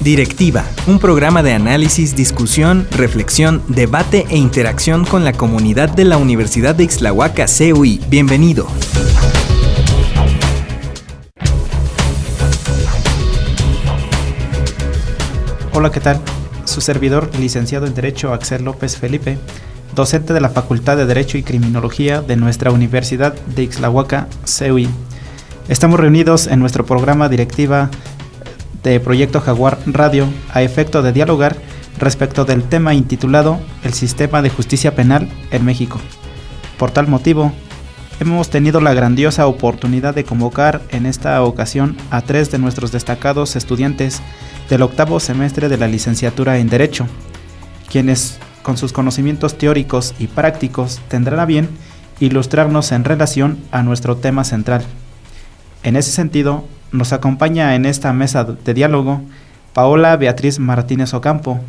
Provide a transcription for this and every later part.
Directiva, un programa de análisis, discusión, reflexión, debate e interacción con la comunidad de la Universidad de Ixtlahuaca, CUI. Bienvenido. Hola, ¿qué tal? Su servidor, licenciado en Derecho Axel López Felipe, docente de la Facultad de Derecho y Criminología de nuestra Universidad de Ixtlahuaca, CUI. Estamos reunidos en nuestro programa Directiva de Proyecto Jaguar Radio a efecto de dialogar respecto del tema intitulado El Sistema de Justicia Penal en México. Por tal motivo, hemos tenido la grandiosa oportunidad de convocar en esta ocasión a 3 de nuestros destacados estudiantes del 8º semestre de la licenciatura en Derecho, quienes con sus conocimientos teóricos y prácticos tendrán a bien ilustrarnos en relación a nuestro tema central. En ese sentido, nos acompaña en esta mesa de diálogo Paola Beatriz Martínez Ocampo,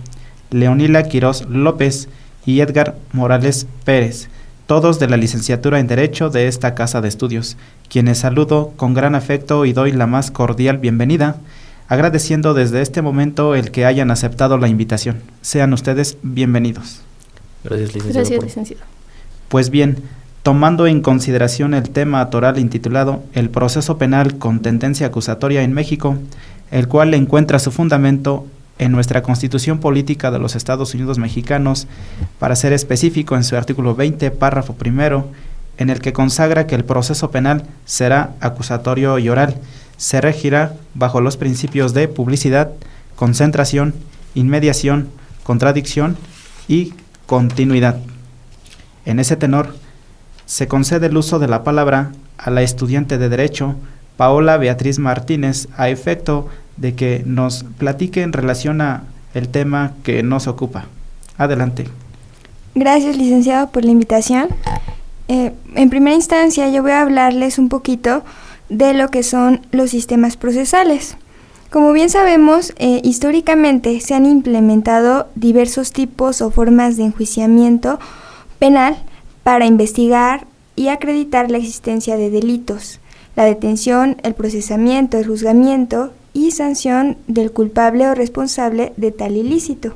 Leonila Quirós López y Edgar Morales Pérez, todos de la licenciatura en Derecho de esta casa de estudios, quienes saludo con gran afecto y doy la más cordial bienvenida, agradeciendo desde este momento el que hayan aceptado la invitación. Sean ustedes bienvenidos. Gracias, licenciado. Gracias, licenciado. Pues bien, tomando en consideración el tema toral intitulado El proceso penal con tendencia acusatoria en México, el cual encuentra su fundamento en nuestra Constitución Política de los Estados Unidos Mexicanos, para ser específico en su artículo 20, párrafo primero, en el que consagra que el proceso penal será acusatorio y oral, se regirá bajo los principios de publicidad, concentración, inmediación, contradicción y continuidad. En ese tenor, se concede el uso de la palabra a la estudiante de Derecho, Paola Beatriz Martínez, a efecto de que nos platique en relación a el tema que nos ocupa. Adelante. Gracias, licenciado, por la invitación. En primera instancia, yo voy a hablarles un poquito de lo que son los sistemas procesales. Como bien sabemos, históricamente se han implementado diversos tipos o formas de enjuiciamiento penal para investigar y acreditar la existencia de delitos, la detención, el procesamiento, el juzgamiento y sanción del culpable o responsable de tal ilícito.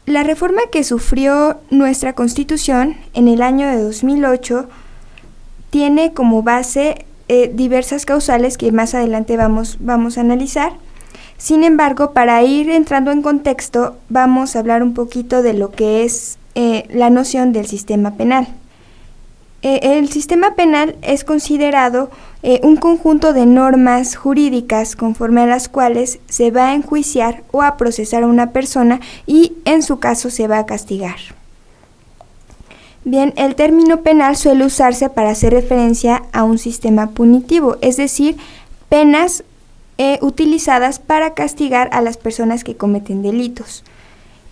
La reforma que sufrió nuestra Constitución en el año de 2008 tiene como base diversas causales que más adelante vamos a analizar. Sin embargo, para ir entrando en contexto, vamos a hablar un poquito de lo que es la noción del sistema penal. El sistema penal es considerado un conjunto de normas jurídicas conforme a las cuales se va a enjuiciar o a procesar a una persona y en su caso se va a castigar. Bien, el término penal suele usarse para hacer referencia a un sistema punitivo, es decir, penas utilizadas para castigar a las personas que cometen delitos.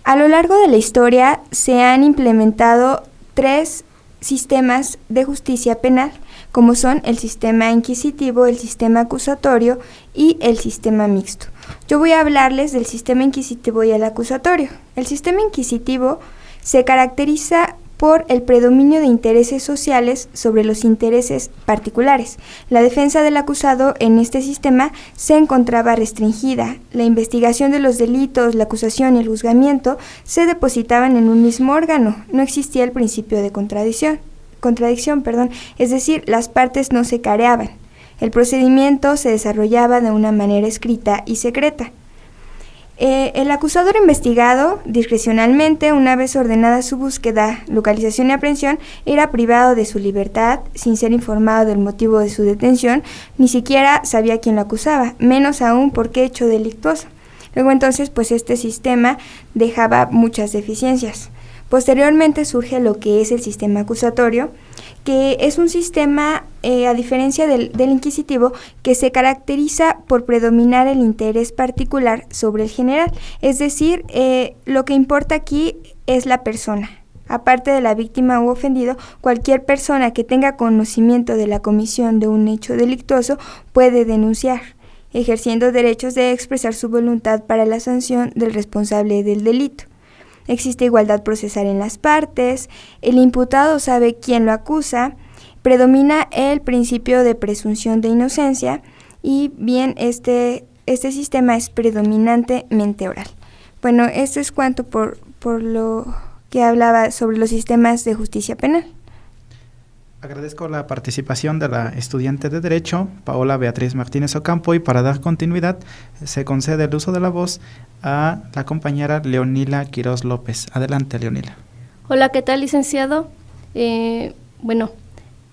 A lo largo de la historia se han implementado 3 sistemas de justicia penal, como son el sistema inquisitivo, el sistema acusatorio y el sistema mixto. Yo voy a hablarles del sistema inquisitivo y el acusatorio. El sistema inquisitivo se caracteriza por el predominio de intereses sociales sobre los intereses particulares. La defensa del acusado en este sistema se encontraba restringida. La investigación de los delitos, la acusación y el juzgamiento se depositaban en un mismo órgano. No existía el principio de contradicción, es decir, las partes no se careaban. El procedimiento se desarrollaba de una manera escrita y secreta. El acusador investigado, discrecionalmente, una vez ordenada su búsqueda, localización y aprehensión, era privado de su libertad, sin ser informado del motivo de su detención, ni siquiera sabía quién lo acusaba, menos aún por qué hecho delictuoso. Luego entonces, pues este sistema dejaba muchas deficiencias. Posteriormente surge lo que es el sistema acusatorio, que es un sistema, a diferencia del inquisitivo, que se caracteriza por predominar el interés particular sobre el general. Es decir, lo que importa aquí es la persona. Aparte de la víctima u ofendido, cualquier persona que tenga conocimiento de la comisión de un hecho delictuoso puede denunciar, ejerciendo derechos de expresar su voluntad para la sanción del responsable del delito. Existe igualdad procesal en las partes, el imputado sabe quién lo acusa, predomina el principio de presunción de inocencia y bien este sistema es predominantemente oral. Bueno, esto es cuanto por lo que hablaba sobre los sistemas de justicia penal. Agradezco la participación de la estudiante de Derecho, Paola Beatriz Martínez Ocampo, y para dar continuidad se concede el uso de la voz a la compañera Leonila Quiroz López. Adelante, Leonila. Hola, ¿qué tal, licenciado? Bueno,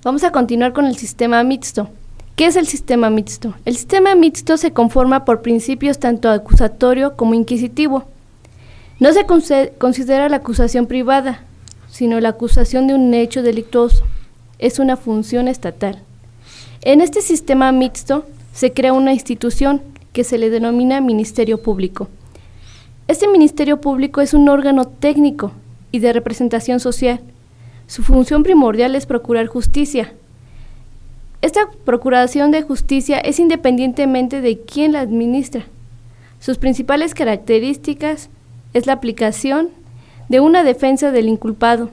vamos a continuar con el sistema mixto. ¿Qué es el sistema mixto? El sistema mixto se conforma por principios tanto acusatorio como inquisitivo. No se considera la acusación privada, sino la acusación de un hecho delictuoso. Es una función estatal. En este sistema mixto se crea una institución que se le denomina Ministerio Público. Este Ministerio Público es un órgano técnico y de representación social. Su función primordial es procurar justicia. Esta procuración de justicia es independientemente de quién la administra. Sus principales características es la aplicación de una defensa del inculpado,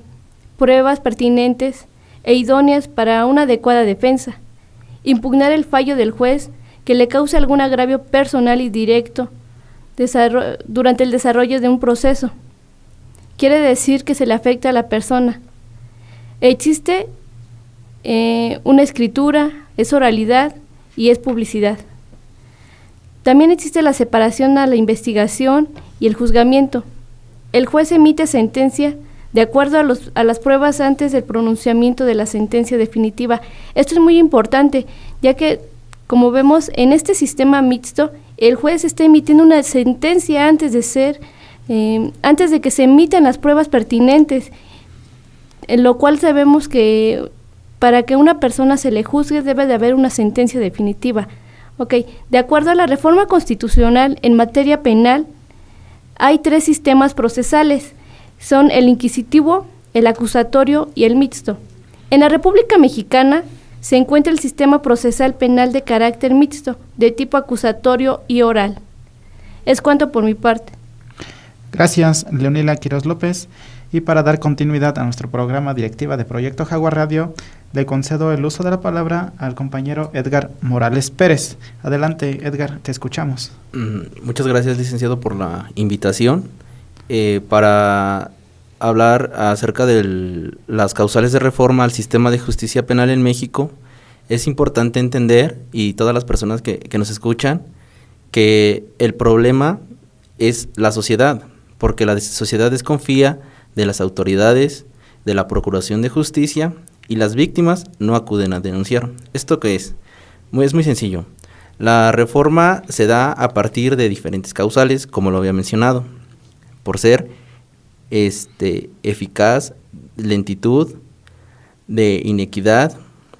pruebas pertinentes e idóneas para una adecuada defensa, impugnar el fallo del juez que le cause algún agravio personal y directo durante el desarrollo de un proceso. Quiere decir que se le afecta a la persona. Existe una escritura, es oralidad y es publicidad. También existe la separación a la investigación y el juzgamiento. El juez emite sentencia de acuerdo a las pruebas antes del pronunciamiento de la sentencia definitiva. Esto es muy importante, ya que, como vemos, en este sistema mixto, el juez está emitiendo una sentencia antes de que se emitan las pruebas pertinentes, en lo cual sabemos que para que una persona se le juzgue debe de haber una sentencia definitiva. De acuerdo a la reforma constitucional en materia penal, hay 3 sistemas procesales. Son el inquisitivo, el acusatorio y el mixto. En la República Mexicana se encuentra el sistema procesal penal de carácter mixto, de tipo acusatorio y oral. Es cuanto por mi parte. Gracias, Leonila Quiroz López. Y para dar continuidad a nuestro programa directiva de Proyecto Jaguar Radio, le concedo el uso de la palabra al compañero Edgar Morales Pérez. Adelante, Edgar, te escuchamos. Muchas gracias, licenciado, por la invitación. Para hablar acerca de las causales de reforma al sistema de justicia penal en México, es importante entender, y todas las personas que nos escuchan, que el problema es la sociedad, porque la sociedad desconfía de las autoridades, de la Procuración de Justicia, y las víctimas no acuden a denunciar. ¿Esto qué es? Es muy sencillo. La reforma se da a partir de diferentes causales, como lo había mencionado, por ser eficaz, lentitud, de inequidad,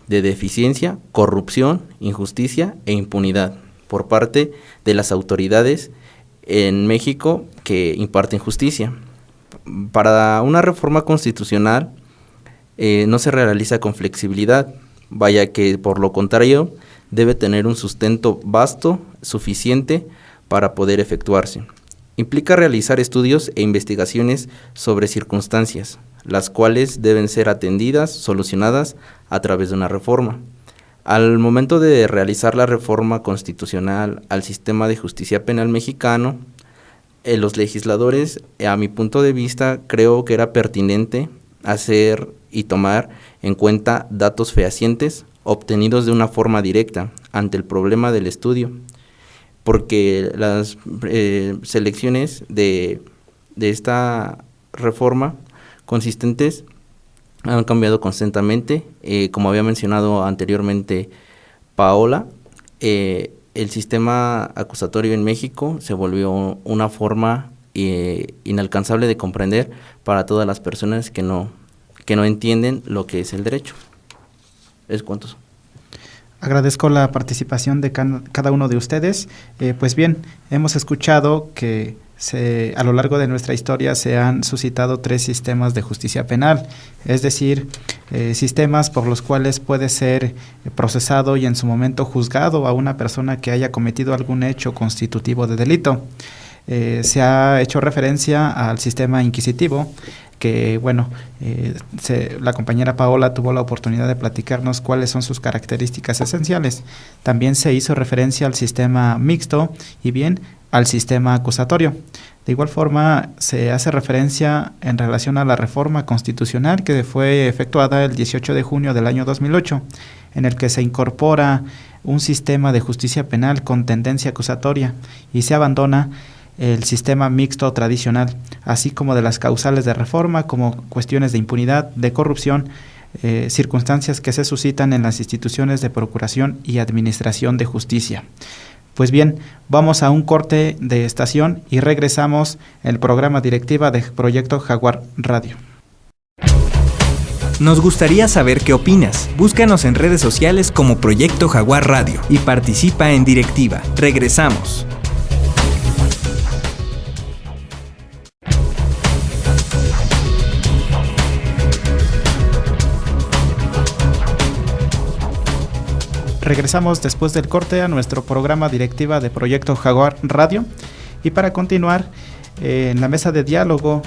de deficiencia, corrupción, injusticia e impunidad por parte de las autoridades en México que imparten justicia. Para una reforma constitucional no se realiza con flexibilidad, vaya que por lo contrario debe tener un sustento vasto, suficiente para poder efectuarse. Implica realizar estudios e investigaciones sobre circunstancias, las cuales deben ser atendidas, solucionadas a través de una reforma. Al momento de realizar la reforma constitucional al sistema de justicia penal mexicano, los legisladores, a mi punto de vista, creo que era pertinente hacer y tomar en cuenta datos fehacientes obtenidos de una forma directa ante el problema del estudio, porque las selecciones de esta reforma consistentes han cambiado constantemente. Como había mencionado anteriormente Paola, el sistema acusatorio en México se volvió una forma inalcanzable de comprender para todas las personas que no entienden lo que es el derecho. ¿Es cuántos? Agradezco la participación de cada uno de ustedes. Pues bien, hemos escuchado que a lo largo de nuestra historia se han suscitado 3 sistemas de justicia penal, es decir, sistemas por los cuales puede ser procesado y en su momento juzgado a una persona que haya cometido algún hecho constitutivo de delito. Se ha hecho referencia al sistema inquisitivo, que bueno, la compañera Paola tuvo la oportunidad de platicarnos cuáles son sus características esenciales. También se hizo referencia al sistema mixto y bien al sistema acusatorio. De igual forma, se hace referencia en relación a la reforma constitucional que fue efectuada el 18 de junio del año 2008, en el que se incorpora un sistema de justicia penal con tendencia acusatoria y se abandona el sistema mixto tradicional, así como de las causales de reforma, como cuestiones de impunidad, de corrupción, circunstancias que se suscitan en las instituciones de procuración y administración de justicia. Pues bien, vamos a un corte de estación y regresamos en el programa Directiva de Proyecto Jaguar Radio. Nos gustaría saber qué opinas. Búscanos en redes sociales como Proyecto Jaguar Radio y participa en Directiva. Regresamos. Regresamos después del corte a nuestro programa Directiva de Proyecto Jaguar Radio y para continuar en la mesa de diálogo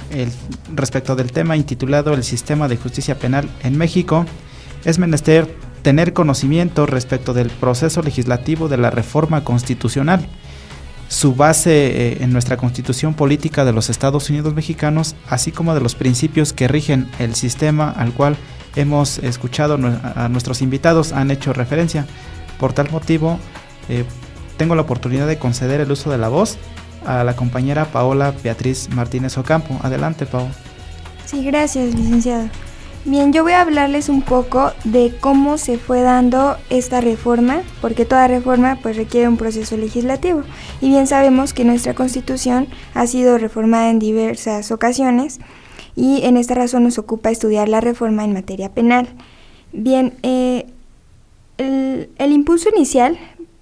respecto del tema intitulado El Sistema de Justicia Penal en México, es menester tener conocimiento respecto del proceso legislativo de la reforma constitucional, su base en nuestra Constitución Política de los Estados Unidos Mexicanos, así como de los principios que rigen el sistema al cual hemos escuchado a nuestros invitados han hecho referencia. Por tal motivo, tengo la oportunidad de conceder el uso de la voz a la compañera Paola Beatriz Martínez Ocampo. Adelante, Pao. Sí, gracias, licenciado. Bien, yo voy a hablarles un poco de cómo se fue dando esta reforma, porque toda reforma pues requiere un proceso legislativo. Y bien sabemos que nuestra Constitución ha sido reformada en diversas ocasiones y en esta razón nos ocupa estudiar la reforma en materia penal. Bien, el impulso inicial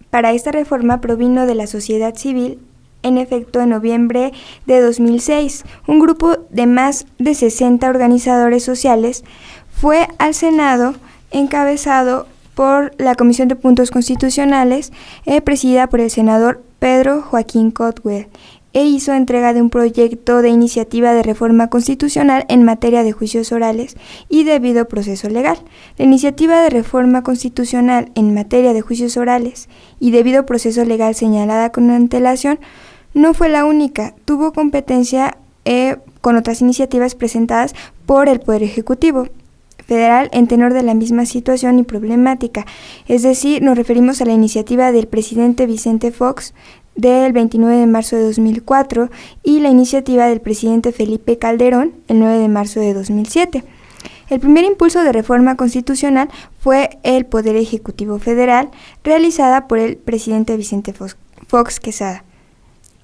para esta reforma provino de la sociedad civil. En efecto, en noviembre de 2006, un grupo de más de 60 organizadores sociales fue al Senado encabezado por la Comisión de Puntos Constitucionales, presidida por el senador Pedro Joaquín Cotwell, e hizo entrega de un proyecto de iniciativa de reforma constitucional en materia de juicios orales y debido proceso legal. La iniciativa de reforma constitucional en materia de juicios orales y debido proceso legal señalada con antelación no fue la única, tuvo competencia con otras iniciativas presentadas por el Poder Ejecutivo Federal en tenor de la misma situación y problemática, es decir, nos referimos a la iniciativa del presidente Vicente Fox del 29 de marzo de 2004 y la iniciativa del presidente Felipe Calderón el 9 de marzo de 2007. El primer impulso de reforma constitucional fue el Poder Ejecutivo Federal, realizada por el presidente Vicente Fox Quesada,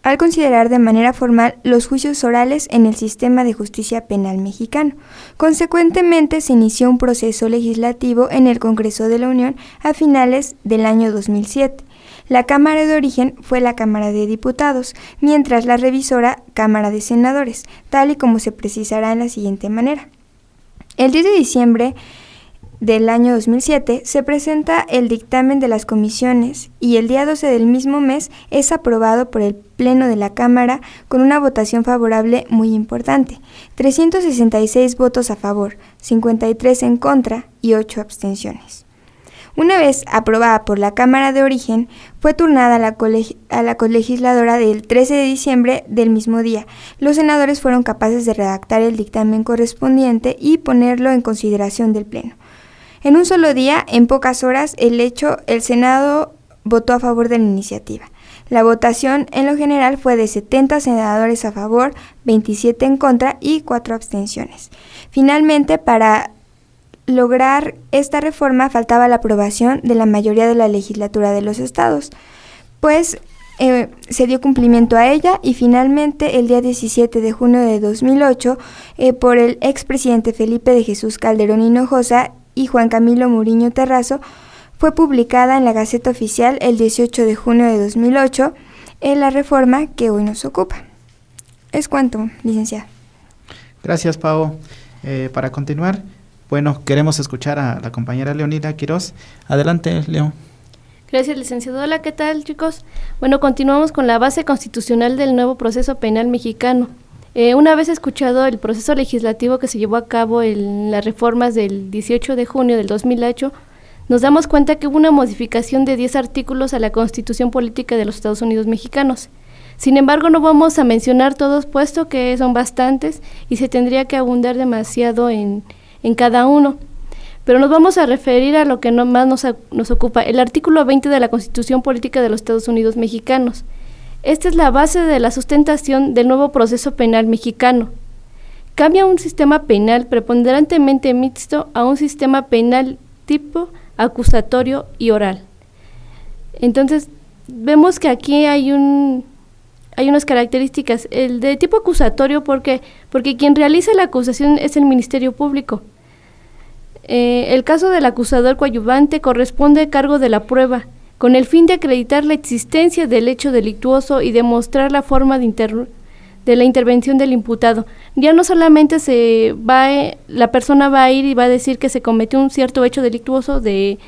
al considerar de manera formal los juicios orales en el sistema de justicia penal mexicano. Consecuentemente, se inició un proceso legislativo en el Congreso de la Unión a finales del año 2007. La Cámara de origen fue la Cámara de Diputados, mientras la revisora Cámara de Senadores, tal y como se precisará en la siguiente manera. El 10 de diciembre del año 2007 se presenta el dictamen de las comisiones y el día 12 del mismo mes es aprobado por el Pleno de la Cámara con una votación favorable muy importante, 366 votos a favor, 53 en contra y 8 abstenciones. Una vez aprobada por la Cámara de origen, fue turnada a la colegisladora del 13 de diciembre del mismo día. Los senadores fueron capaces de redactar el dictamen correspondiente y ponerlo en consideración del Pleno. En un solo día, en pocas horas, el Senado votó a favor de la iniciativa. La votación en lo general fue de 70 senadores a favor, 27 en contra y 4 abstenciones. Finalmente, para lograr esta reforma faltaba la aprobación de la mayoría de la legislatura de los estados, pues se dio cumplimiento a ella y finalmente el día 17 de junio de 2008 por el expresidente Felipe de Jesús Calderón Hinojosa y Juan Camilo Muriño Terrazo fue publicada en la Gaceta Oficial el 18 de junio de 2008 en la reforma que hoy nos ocupa. Es cuanto, licenciada. Gracias, Pao. Para continuar, bueno, queremos escuchar a la compañera Leonida Quiroz. Adelante, Leo. Gracias, licenciado. Hola, ¿qué tal, chicos? Bueno, continuamos con la base constitucional del nuevo proceso penal mexicano. Una vez escuchado el proceso legislativo que se llevó a cabo en las reformas del 18 de junio del 2008, nos damos cuenta que hubo una modificación de 10 artículos a la Constitución Política de los Estados Unidos Mexicanos. Sin embargo, no vamos a mencionar todos, puesto que son bastantes y se tendría que abundar demasiado en cada uno. Pero nos vamos a referir a lo que más nos ocupa, el artículo 20 de la Constitución Política de los Estados Unidos Mexicanos. Esta es la base de la sustentación del nuevo proceso penal mexicano. Cambia un sistema penal preponderantemente mixto a un sistema penal tipo acusatorio y oral. Entonces, vemos que aquí hay unas características. El de tipo acusatorio, porque quien realiza la acusación es el Ministerio Público. El caso del acusador coadyuvante corresponde a cargo de la prueba, con el fin de acreditar la existencia del hecho delictuoso y demostrar la forma de la intervención del imputado. Ya no solamente la persona va a ir y va a decir que se cometió un cierto hecho delictuoso de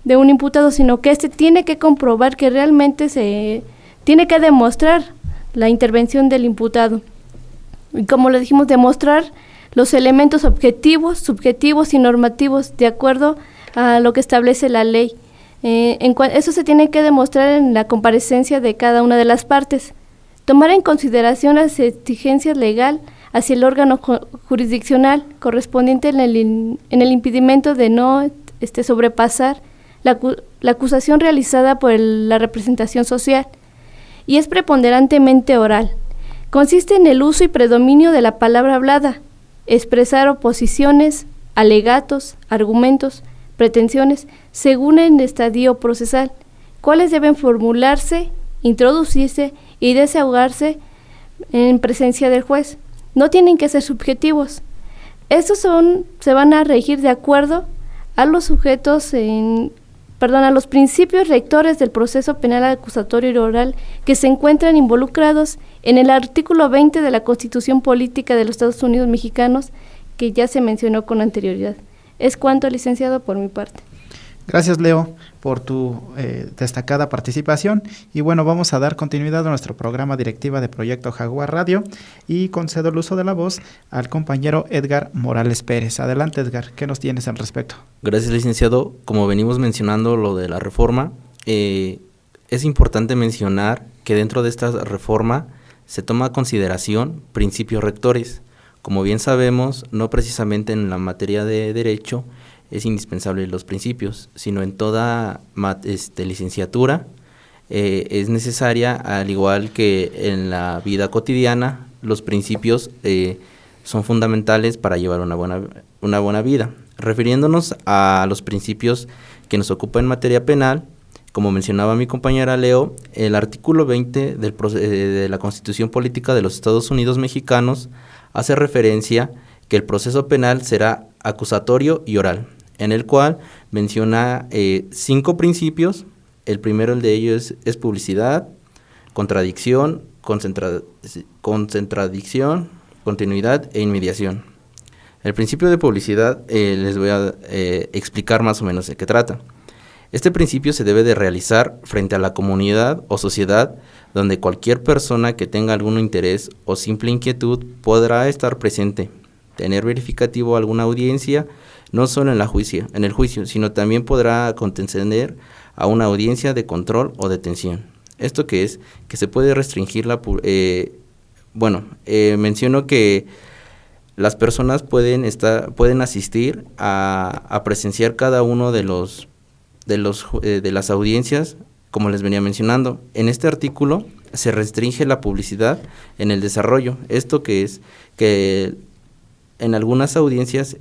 un imputado, sino que tiene que comprobar que realmente tiene que demostrar la intervención del imputado. Y como le dijimos, demostrar los elementos objetivos, subjetivos y normativos de acuerdo a lo que establece la ley. Eso se tiene que demostrar en la comparecencia de cada una de las partes. Tomar en consideración las exigencias legal hacia el órgano jurisdiccional correspondiente en el impedimento de no sobrepasar la acusación realizada por la representación social, y es preponderantemente oral. Consiste en el uso y predominio de la palabra hablada, expresar oposiciones, alegatos, argumentos, pretensiones, según el estadio procesal, cuáles deben formularse, introducirse y desahogarse en presencia del juez. No tienen que ser subjetivos. Estos se van a regir de acuerdo a los a los principios rectores del proceso penal acusatorio y oral que se encuentran involucrados en el artículo 20 de la Constitución Política de los Estados Unidos Mexicanos, que ya se mencionó con anterioridad. Es cuanto, licenciado, por mi parte. Gracias, Leo, por tu destacada participación. Y bueno, vamos a dar continuidad a nuestro programa directiva de Proyecto Jaguar Radio y concedo el uso de la voz al compañero Edgar Morales Pérez. Adelante, Edgar, ¿qué nos tienes al respecto? Gracias, licenciado. Como venimos mencionando lo de la reforma, es importante mencionar que dentro de esta reforma se toma a consideración principios rectores. Como bien sabemos, no precisamente en la materia de derecho es indispensable los principios, sino en toda licenciatura es necesaria, al igual que en la vida cotidiana, los principios son fundamentales para llevar una buena vida. Refiriéndonos a los principios que nos ocupan en materia penal, como mencionaba mi compañera Leo, el artículo 20 de la Constitución Política de los Estados Unidos Mexicanos hace referencia que el proceso penal será acusatorio y oral, en el cual menciona 5 principios. El primero, el de ellos, es publicidad, contradicción, contradicción, continuidad e inmediación. El principio de publicidad les voy a explicar más o menos de qué trata. Este principio se debe de realizar frente a la comunidad o sociedad donde cualquier persona que tenga algún interés o simple inquietud podrá estar presente, tener verificativo alguna audiencia, no solo en el juicio, sino también podrá contender a una audiencia de control o detención. ¿Esto qué es? Que se puede restringir menciono que las personas pueden asistir a presenciar cada uno de las audiencias, como les venía mencionando. En este artículo se restringe la publicidad en el desarrollo. ¿Esto qué es? Que en algunas audiencias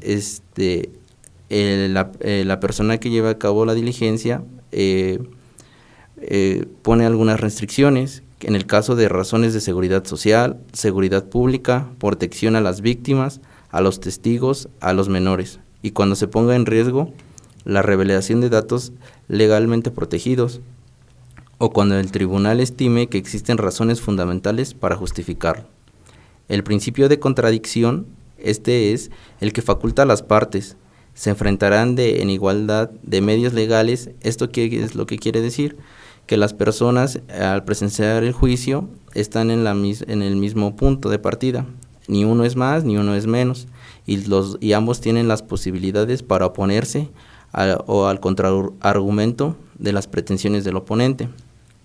la persona que lleva a cabo la diligencia pone algunas restricciones, en el caso de razones de seguridad social, seguridad pública, protección a las víctimas, a los testigos, a los menores, y cuando se ponga en riesgo la revelación de datos legalmente protegidos, o cuando el tribunal estime que existen razones fundamentales para justificarlo. El principio de contradicción, es el que faculta a las partes, se enfrentarán en igualdad de medios legales. ¿Esto qué es lo que quiere decir? Que las personas, al presenciar el juicio, están en el mismo punto de partida. Ni uno es más, ni uno es menos. Y ambos tienen las posibilidades para oponerse o al contraargumento de las pretensiones del oponente.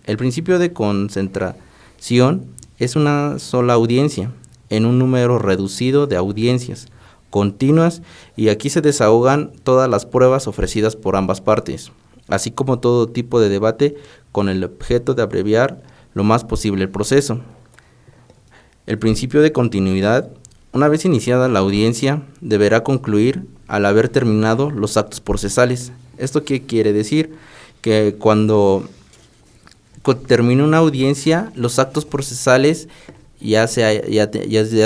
El principio de concentración es una sola audiencia en un número reducido de audiencias continuas, y aquí se desahogan todas las pruebas ofrecidas por ambas partes, así como todo tipo de debate con el objeto de abreviar lo más posible el proceso. El principio de continuidad: una vez iniciada la audiencia, deberá concluir al haber terminado los actos procesales. ¿Esto qué quiere decir? Que cuando termina una audiencia, los actos procesales ya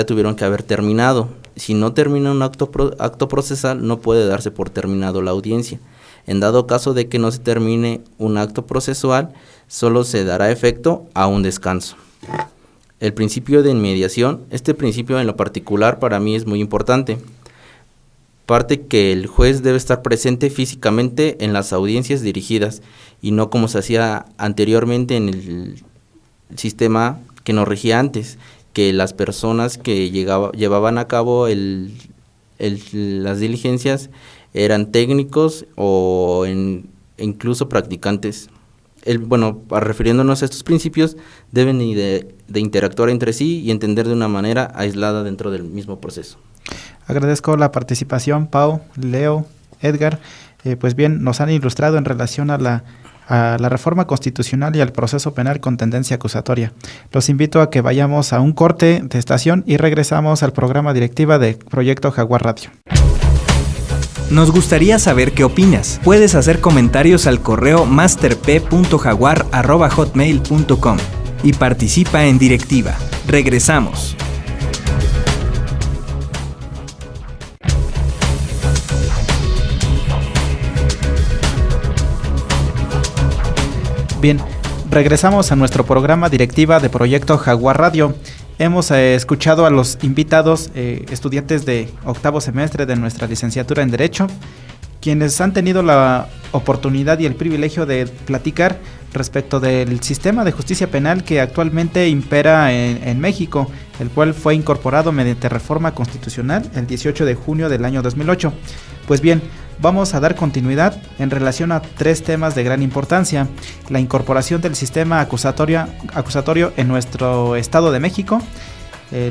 tuvieron que haber terminado. Si no termina un acto procesal, no puede darse por terminado la audiencia. En dado caso de que no se termine un acto procesual, solo se dará efecto a un descanso. El principio de inmediación: este principio en lo particular para mí es muy importante. Parte que el juez debe estar presente físicamente en las audiencias dirigidas, y no como se hacía anteriormente en el sistema que nos regía antes, que las personas que llevaban a cabo las diligencias eran técnicos o incluso practicantes. Refiriéndonos a estos principios, deben de interactuar entre sí y entender de una manera aislada dentro del mismo proceso. Agradezco la participación, Pau, Leo, Edgar. Pues bien, nos han ilustrado en relación a la reforma constitucional y al proceso penal con tendencia acusatoria. Los invito a que vayamos a un corte de estación y regresamos al programa Directiva de Proyecto Jaguar Radio. Nos gustaría saber qué opinas. Puedes hacer comentarios al correo masterp.jaguar@hotmail.com y participa en Directiva. Regresamos. Bien, regresamos a nuestro programa Directiva de Proyecto Jaguar Radio. Hemos escuchado a los invitados, estudiantes de octavo semestre de nuestra licenciatura en Derecho, quienes han tenido la oportunidad y el privilegio de platicar respecto del sistema de justicia penal que actualmente impera en México, el cual fue incorporado mediante reforma constitucional el 18 de junio del año 2008. Pues bien, vamos a dar continuidad en relación a 3 temas de gran importancia: la incorporación del sistema acusatorio en nuestro Estado de México,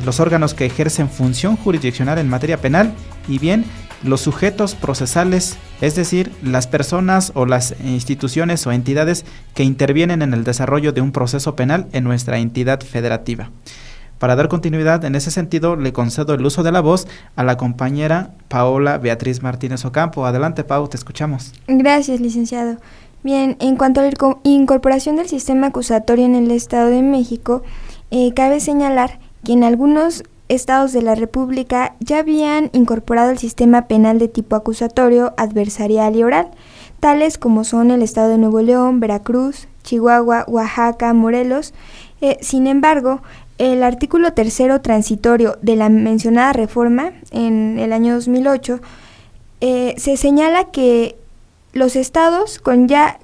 los órganos que ejercen función jurisdiccional en materia penal, y bien, los sujetos procesales, es decir, las personas o las instituciones o entidades que intervienen en el desarrollo de un proceso penal en nuestra entidad federativa. Para dar continuidad en ese sentido, le concedo el uso de la voz a la compañera Paola Beatriz Martínez Ocampo. Adelante, Pau, te escuchamos. Gracias, licenciado. Bien, en cuanto a la incorporación del sistema acusatorio en el Estado de México, cabe señalar que en algunos estados de la República ya habían incorporado el sistema penal de tipo acusatorio, adversarial y oral, tales como son el Estado de Nuevo León, Veracruz, Chihuahua, Oaxaca, Morelos. Sin embargo, el artículo 3º transitorio de la mencionada reforma en el año 2008 se señala que los estados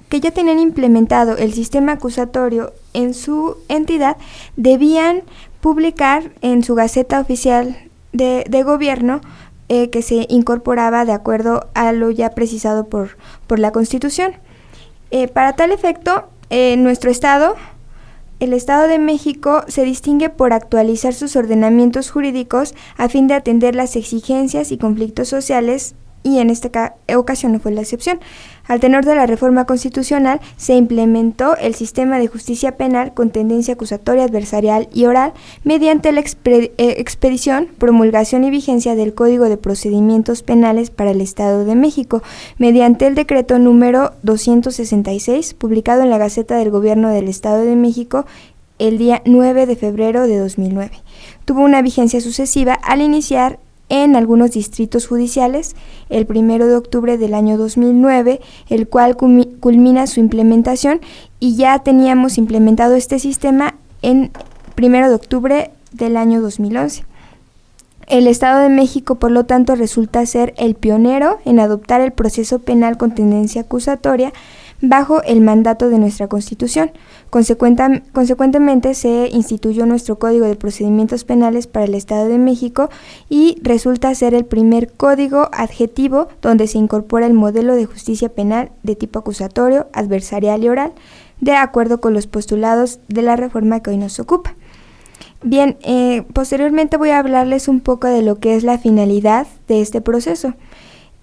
que ya tenían implementado el sistema acusatorio en su entidad debían publicar en su Gaceta Oficial de Gobierno que se incorporaba de acuerdo a lo ya precisado por la Constitución. Para tal efecto, nuestro estado, el Estado de México, se distingue por actualizar sus ordenamientos jurídicos a fin de atender las exigencias y conflictos sociales, y en esta ocasión no fue la excepción. Al tenor de la reforma constitucional, se implementó el sistema de justicia penal con tendencia acusatoria, adversarial y oral mediante la expedición, promulgación y vigencia del Código de Procedimientos Penales para el Estado de México, mediante el decreto número 266, publicado en la Gaceta del Gobierno del Estado de México el día 9 de febrero de 2009. Tuvo una vigencia sucesiva al iniciar en algunos distritos judiciales el 1 de octubre del año 2009, el cual culmina su implementación, y ya teníamos implementado este sistema en 1 de octubre del año 2011. El Estado de México, por lo tanto, resulta ser el pionero en adoptar el proceso penal con tendencia acusatoria bajo el mandato de nuestra Constitución. Consecuentemente se instituyó nuestro Código de Procedimientos Penales para el Estado de México y resulta ser el primer código adjetivo donde se incorpora el modelo de justicia penal de tipo acusatorio, adversarial y oral, de acuerdo con los postulados de la reforma que hoy nos ocupa. Bien, posteriormente voy a hablarles un poco de lo que es la finalidad de este proceso.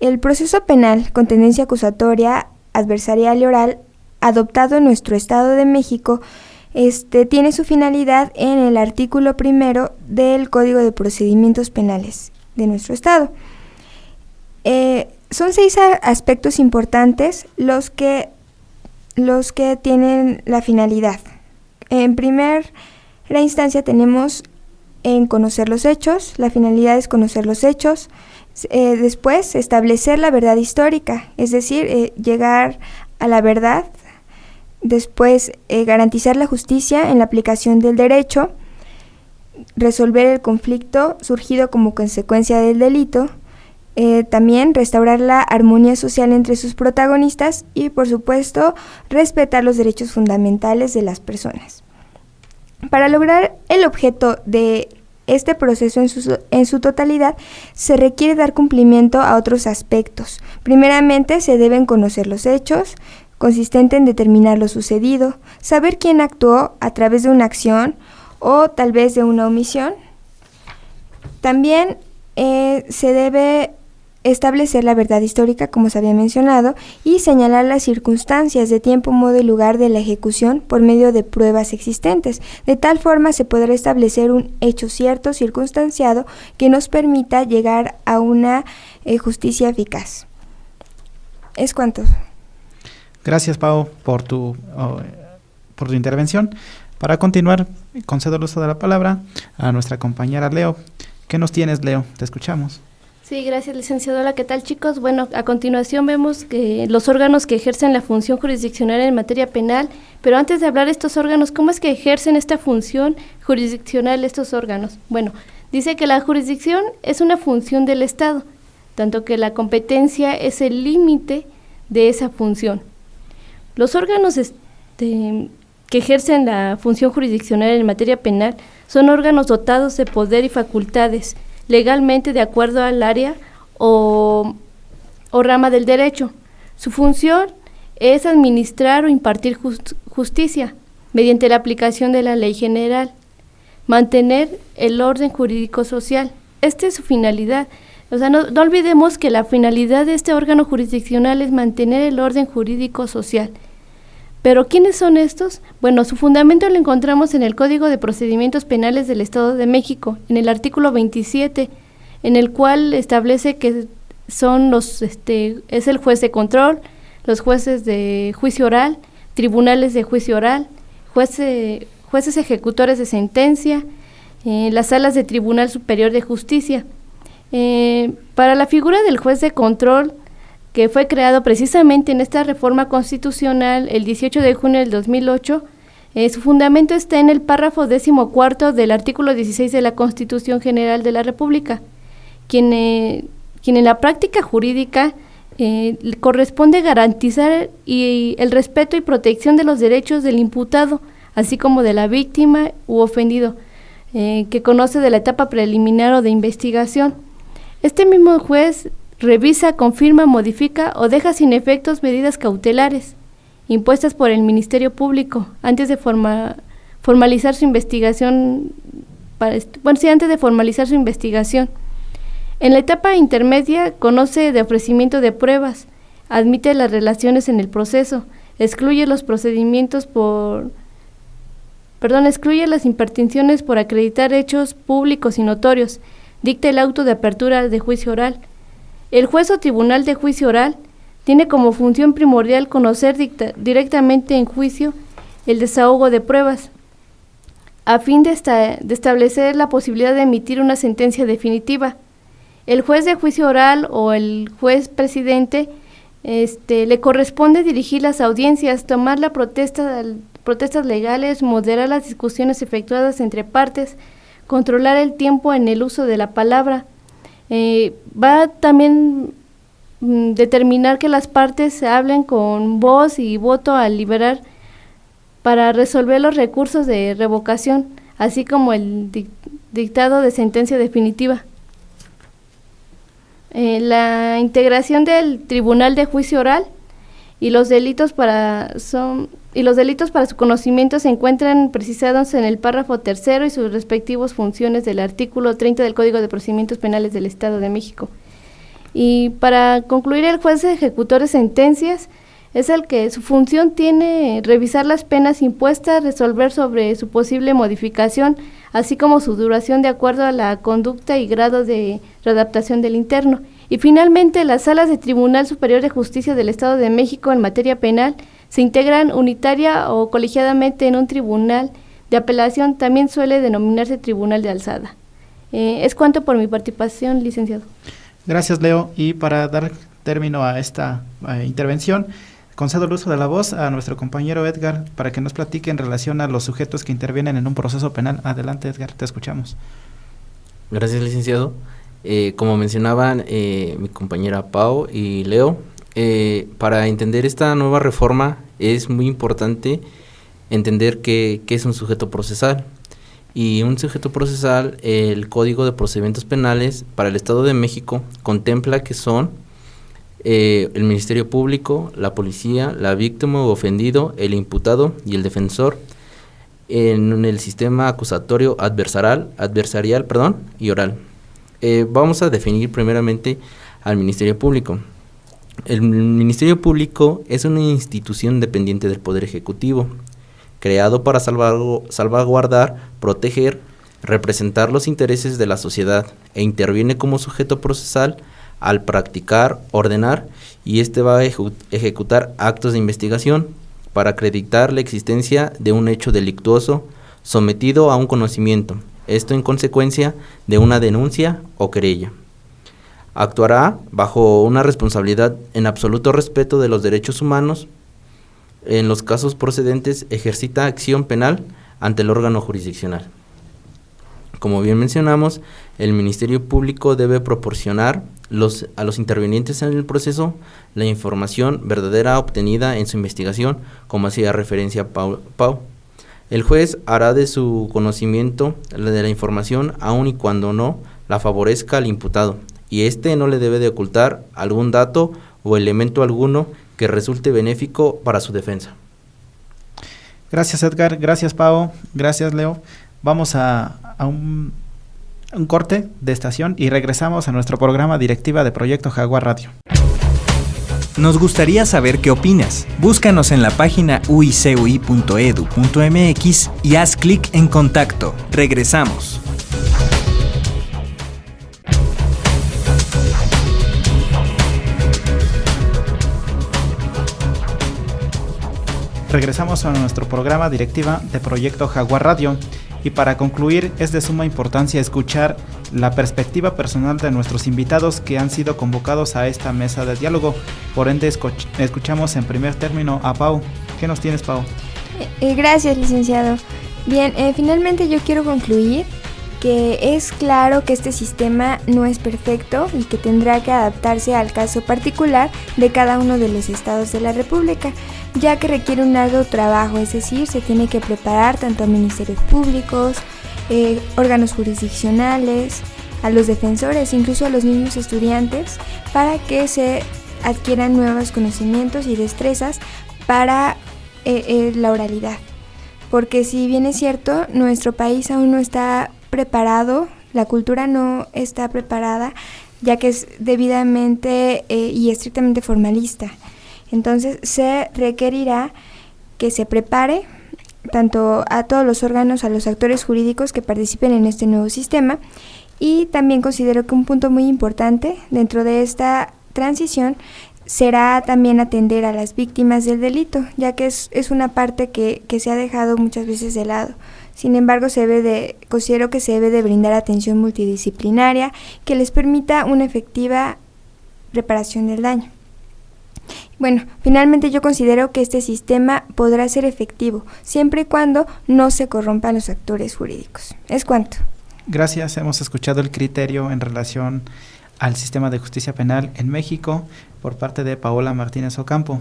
El proceso penal con tendencia acusatoria, adversarial y oral, adoptado en nuestro Estado de México, tiene su finalidad en el artículo 1 del Código de Procedimientos Penales de nuestro Estado. Son 6 aspectos importantes los que tienen la finalidad. En primera instancia tenemos en conocer los hechos. La finalidad es conocer los hechos. Después, establecer la verdad histórica, es decir, llegar a la verdad. Después, garantizar la justicia en la aplicación del derecho. Resolver el conflicto surgido como consecuencia del delito. También restaurar la armonía social entre sus protagonistas y, por supuesto, respetar los derechos fundamentales de las personas. Para lograr el objeto de este proceso en su totalidad, se requiere dar cumplimiento a otros aspectos. Primeramente, se deben conocer los hechos, consistente en determinar lo sucedido, saber quién actuó a través de una acción o tal vez de una omisión. También se debe establecer la verdad histórica, como se había mencionado, y señalar las circunstancias de tiempo, modo y lugar de la ejecución por medio de pruebas existentes. De tal forma se podrá establecer un hecho cierto, circunstanciado, que nos permita llegar a una justicia eficaz. Es cuanto. Gracias, Pau, por tu intervención. Para continuar, concedo el uso de la palabra a nuestra compañera Leo. ¿Qué nos tienes, Leo? Te escuchamos. Sí, gracias, licenciadora. ¿Qué tal, chicos? Bueno, a continuación vemos que los órganos que ejercen la función jurisdiccional en materia penal, pero antes de hablar de estos órganos, ¿cómo es que ejercen esta función jurisdiccional estos órganos? Bueno, dice que la jurisdicción es una función del Estado, tanto que la competencia es el límite de esa función. Los órganos que ejercen la función jurisdiccional en materia penal son órganos dotados de poder y facultades, legalmente de acuerdo al área o rama del derecho. Su función es administrar o impartir justicia mediante la aplicación de la ley general, mantener el orden jurídico social. Esta es su finalidad. O sea, no olvidemos que la finalidad de este órgano jurisdiccional es mantener el orden jurídico social. ¿Pero quiénes son estos? Bueno, su fundamento lo encontramos en el Código de Procedimientos Penales del Estado de México, en el artículo 27, en el cual establece que son es el juez de control, los jueces de juicio oral, tribunales de juicio oral, jueces ejecutores de sentencia, las salas de Tribunal Superior de Justicia. Para la figura del juez de control, que fue creado precisamente en esta reforma constitucional el 18 de junio del 2008, su fundamento está en el párrafo 14 del artículo 16 de la Constitución General de la República, quien en la práctica jurídica le corresponde garantizar el respeto y protección de los derechos del imputado, así como de la víctima u ofendido, que conoce de la etapa preliminar o de investigación. Este mismo juez revisa, confirma, modifica o deja sin efectos medidas cautelares impuestas por el Ministerio Público antes de formalizar su investigación. Antes de formalizar su investigación. En la etapa intermedia conoce de ofrecimiento de pruebas, admite las relaciones en el proceso, excluye los procedimientos excluye las impertinciones por acreditar hechos públicos y notorios, dicta el auto de apertura de juicio oral. El juez o tribunal de juicio oral tiene como función primordial conocer directamente en juicio el desahogo de pruebas, a fin de establecer la posibilidad de emitir una sentencia definitiva. El juez de juicio oral o el juez presidente le corresponde dirigir las audiencias, tomar las protestas legales, moderar las discusiones efectuadas entre partes, controlar el tiempo en el uso de la palabra. Va determinar que las partes se hablen con voz y voto al liberar para resolver los recursos de revocación, así como el dictado de sentencia definitiva. La integración del Tribunal de Juicio Oral y los delitos para su conocimiento se encuentran precisados en el párrafo 3 y sus respectivas funciones del artículo 30 del Código de Procedimientos Penales del Estado de México. Y para concluir, el juez ejecutor de sentencias es el que su función tiene revisar las penas impuestas, resolver sobre su posible modificación, así como su duración de acuerdo a la conducta y grado de readaptación del interno. Y finalmente, las salas del Tribunal Superior de Justicia del Estado de México en materia penal se integran unitaria o colegiadamente en un tribunal de apelación, también suele denominarse tribunal de alzada. Es cuanto por mi participación, licenciado. Gracias, Leo. Y para dar término a esta intervención, concedo el uso de la voz a nuestro compañero Edgar para que nos platique en relación a los sujetos que intervienen en un proceso penal. Adelante, Edgar, te escuchamos. Gracias, licenciado. Como mencionaban mi compañera Pau y Leo, para entender esta nueva reforma es muy importante entender qué es un sujeto procesal. Y un sujeto procesal, el Código de Procedimientos Penales para el Estado de México contempla que son el Ministerio Público, la policía, la víctima o ofendido, el imputado y el defensor en el sistema acusatorio adversarial y oral. Vamos a definir primeramente al Ministerio Público. El Ministerio Público es una institución dependiente del Poder Ejecutivo, creado para salvaguardar, proteger, representar los intereses de la sociedad e interviene como sujeto procesal al practicar, ordenar y va a ejecutar actos de investigación para acreditar la existencia de un hecho delictuoso sometido a un conocimiento, esto en consecuencia de una denuncia o querella. Actuará bajo una responsabilidad en absoluto respeto de los derechos humanos. En los casos procedentes ejercita acción penal ante el órgano jurisdiccional. Como bien mencionamos, el Ministerio Público debe proporcionar a los intervinientes en el proceso la información verdadera obtenida en su investigación, como hacía referencia Pau. El juez hará de su conocimiento de la información aun y cuando no la favorezca al imputado, y no le debe de ocultar algún dato o elemento alguno que resulte benéfico para su defensa. Gracias, Edgar. Gracias, Pau. Gracias, Leo. Vamos a un corte de estación y regresamos a nuestro programa Directiva de Proyecto Jaguar Radio. Nos gustaría saber qué opinas. Búscanos en la página uicui.edu.mx y haz clic en contacto. Regresamos. Regresamos a nuestro programa Directiva de Proyecto Jaguar Radio y para concluir es de suma importancia escuchar la perspectiva personal de nuestros invitados que han sido convocados a esta mesa de diálogo. Por ende escuchamos en primer término a Pau. ¿Qué nos tienes, Pau? Gracias, licenciado. Bien, finalmente yo quiero concluir que es claro que este sistema no es perfecto y que tendrá que adaptarse al caso particular de cada uno de los estados de la República, ya que requiere un arduo trabajo, es decir, se tiene que preparar tanto a ministerios públicos, órganos jurisdiccionales, a los defensores, incluso a los mismos estudiantes, para que se adquieran nuevos conocimientos y destrezas para la oralidad. Porque si bien es cierto, nuestro país aún no está preparado, la cultura no está preparada, ya que es debidamente y estrictamente formalista. Entonces se requerirá que se prepare tanto a todos los órganos, a los actores jurídicos que participen en este nuevo sistema, y también considero que un punto muy importante dentro de esta transición será también atender a las víctimas del delito, ya que es una parte que se ha dejado muchas veces de lado. Sin embargo, considero que se debe de brindar atención multidisciplinaria que les permita una efectiva reparación del daño. Bueno, finalmente yo considero que este sistema podrá ser efectivo, siempre y cuando no se corrompan los actores jurídicos. Es cuanto. Gracias, hemos escuchado el criterio en relación al sistema de justicia penal en México por parte de Paola Martínez Ocampo.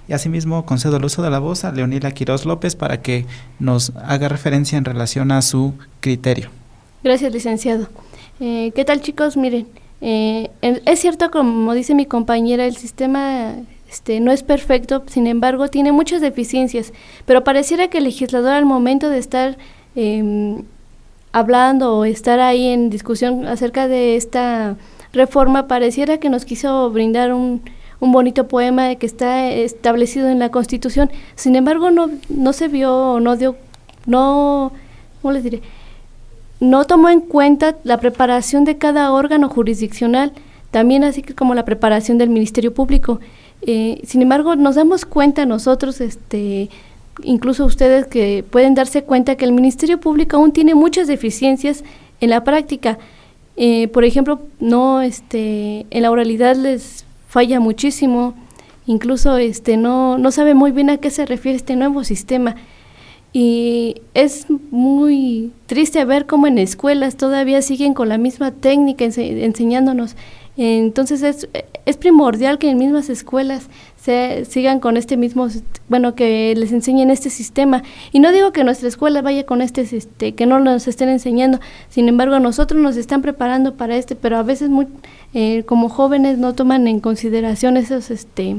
Y asimismo concedo el uso de la voz a Leonila Quiroz López para que nos haga referencia en relación a su criterio. Gracias, licenciado. ¿Qué tal, chicos? Miren, es cierto, como dice mi compañera, el sistema no es perfecto, sin embargo, tiene muchas deficiencias, pero pareciera que el legislador al momento de estar hablando o estar ahí en discusión acerca de esta reforma, pareciera que nos quiso brindar un bonito poema de que está establecido en la Constitución. Sin embargo, no se vio, ¿cómo les diré? No tomó en cuenta la preparación de cada órgano jurisdiccional, también así como la preparación del Ministerio Público. Sin embargo, nos damos cuenta nosotros, incluso ustedes, que pueden darse cuenta que el Ministerio Público aún tiene muchas deficiencias en la práctica. Por ejemplo, en la oralidad les falla muchísimo, incluso no sabe muy bien a qué se refiere este nuevo sistema. Y es muy triste ver cómo en escuelas todavía siguen con la misma técnica enseñándonos. Entonces es primordial que en mismas escuelas sigan con este mismo, que les enseñen este sistema. Y no digo que nuestra escuela vaya con que no nos estén enseñando, sin embargo nosotros nos están preparando para pero a veces como jóvenes no toman en consideración este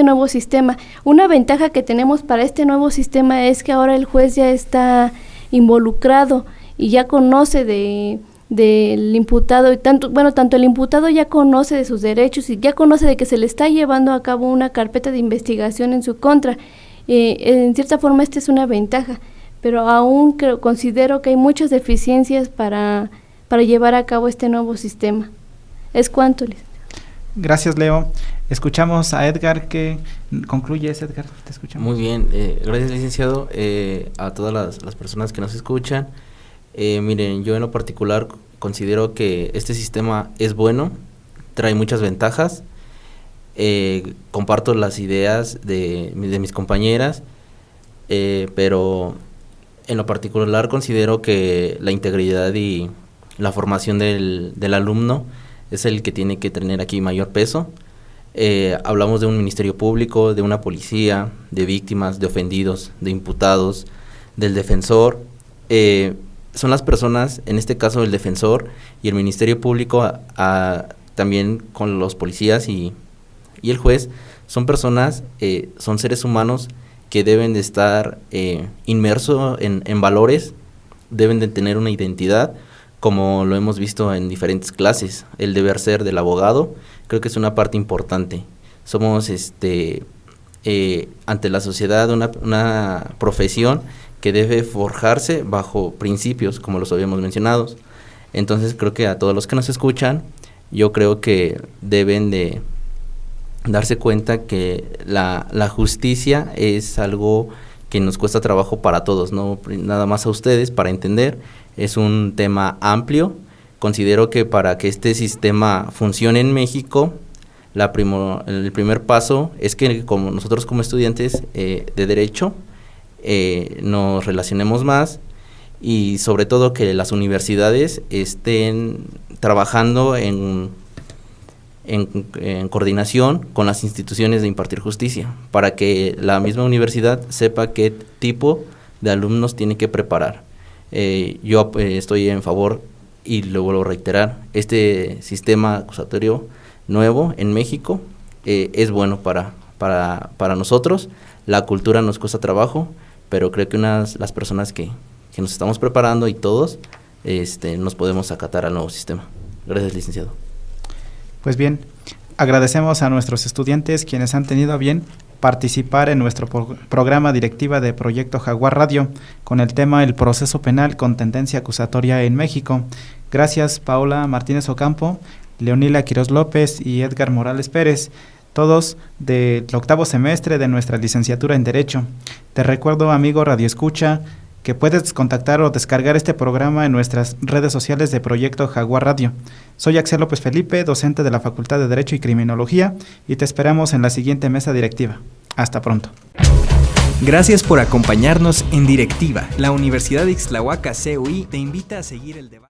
nuevo sistema. Una ventaja que tenemos para este nuevo sistema es que ahora el juez ya está involucrado y ya conoce del imputado, y tanto el imputado ya conoce de sus derechos y ya conoce de que se le está llevando a cabo una carpeta de investigación en su contra. En cierta forma esta es una ventaja, pero aún considero que hay muchas deficiencias para llevar a cabo este nuevo sistema. ¿Es cuánto, Liz? Gracias, Leo. Escuchamos a Edgar. ¿Qué concluyes, Edgar? Te escuchamos. Muy bien, gracias, licenciado. A todas las personas que nos escuchan. Miren, yo en lo particular considero que este sistema es bueno, trae muchas ventajas. Comparto las ideas de mis compañeras, pero en lo particular considero que la integridad y la formación del alumno es el que tiene que tener aquí mayor peso. Hablamos de un ministerio público, de una policía, de víctimas, de ofendidos, de imputados, del defensor. Son las personas, en este caso el defensor y el ministerio público, también con los policías y el juez, son personas, son seres humanos que deben de estar inmersos en valores, deben de tener una identidad, como lo hemos visto en diferentes clases. El deber ser del abogado creo que es una parte importante. Somos ante la sociedad una profesión que debe forjarse bajo principios, como los habíamos mencionado. Entonces creo que a todos los que nos escuchan, yo creo que deben de darse cuenta que la justicia es algo que nos cuesta trabajo para todos, no nada más a ustedes, para entender. Es un tema amplio. Considero que para que este sistema funcione en México, el primer paso es que nosotros como estudiantes de Derecho nos relacionemos más, y sobre todo que las universidades estén trabajando en coordinación con las instituciones de impartir justicia, para que la misma universidad sepa qué tipo de alumnos tiene que preparar. Yo estoy en favor, y lo vuelvo a reiterar, este sistema acusatorio nuevo en México es bueno para nosotros. La cultura nos cuesta trabajo, pero creo que las personas que nos estamos preparando y todos nos podemos acatar al nuevo sistema. Gracias, licenciado. Pues bien, agradecemos a nuestros estudiantes quienes han tenido a bien participar en nuestro programa directiva de Proyecto Jaguar Radio con el tema El proceso penal con tendencia acusatoria en México. Gracias, Paola Martínez Ocampo, Leonila Quiroz López y Edgar Morales Pérez, todos del 8º semestre de nuestra licenciatura en Derecho. Te recuerdo, amigo Radio Escucha, que puedes contactar o descargar este programa en nuestras redes sociales de Proyecto Jaguar Radio. Soy Axel López Felipe, docente de la Facultad de Derecho y Criminología, y te esperamos en la siguiente mesa directiva. Hasta pronto. Gracias por acompañarnos en Directiva. La Universidad de Ixtlahuaca CUI te invita a seguir el debate.